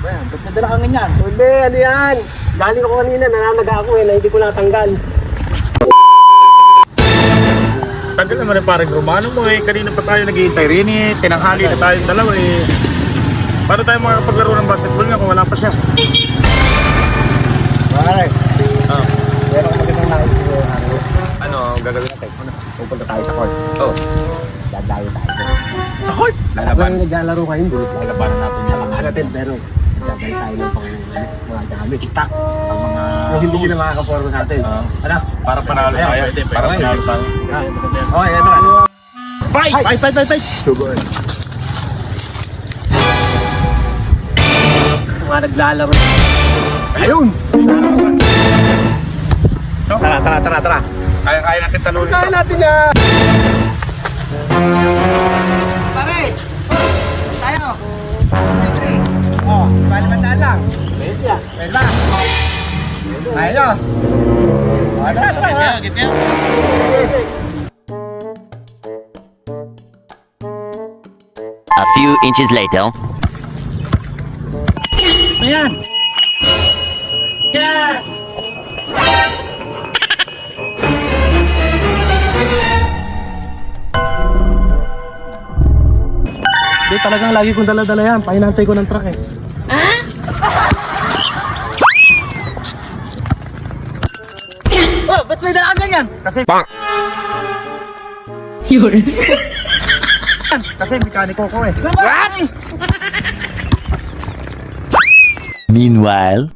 Ba't nadala ka ganyan? Hindi, ano yan? Galing ako kanina, nananaga ako na hindi ko natanggal. Tagal naman yung parang Romano mo eh. Kanina pa tayo naghihintay rin eh. Tinanghali na tayong dalawa eh. Paano tayo makakapaglaro ng basketball nga kung wala pa siya? Bakit? Meron ko magandang nakikita ko yung araw. Ano gagawin natin? Pupunta tayo sa court. Oh. Dadayo tayo. Sa court? Habang naglalaro kayo, bulit lang. Lalabanan natin yan. Natin, pero gagawin tayo ng mga gamit. Itak. Ang mga... Yung hindi sila makakaporma sa atin. Ano? Para panalo tayo. Para panalo tayo. Okay, ano? Fight! Fight! Fight! Fight! Fight! Sugon. Mga naglalaro. Ayun! Tara. Kaya natin talunin Kaya ito. natin yan! Pare! Tayo! Oh, bali mandaan lang. Pwede yan. Pwede ba? Tayo! Tara! Gitya. A few inches later. Ayan! Kaya! Hindi, talagang lagi kong dala-dala yan. Pahinantay ko ng truck eh. Oh, ba't may dala ka ganyan? Kasi... Kasi mekaniko ko eh. What? Meanwhile.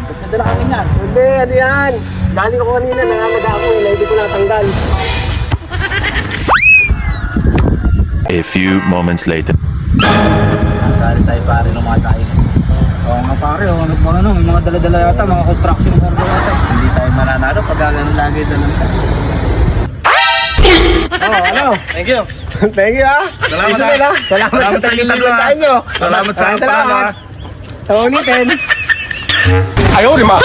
Ba't may dala ka ganyan? Hindi, ano yan? Galing ako kanina, nananaga ako na hindi ko natanggal. A few moments later. Dali tayo pare, lumatay. Oo nga pare, ano, may mga dala-dala yata, mga construction worker yata. Hindi tayo mananalo pag gano'n lagi dalang tayo. Oh, ano? Thank you. Thank you ah. Salamat, Isa ah. nila. Salamat sa tagilantahan nyo. Salamat sa Salamat. pala. Sa ulitin. Ayaw, Rima!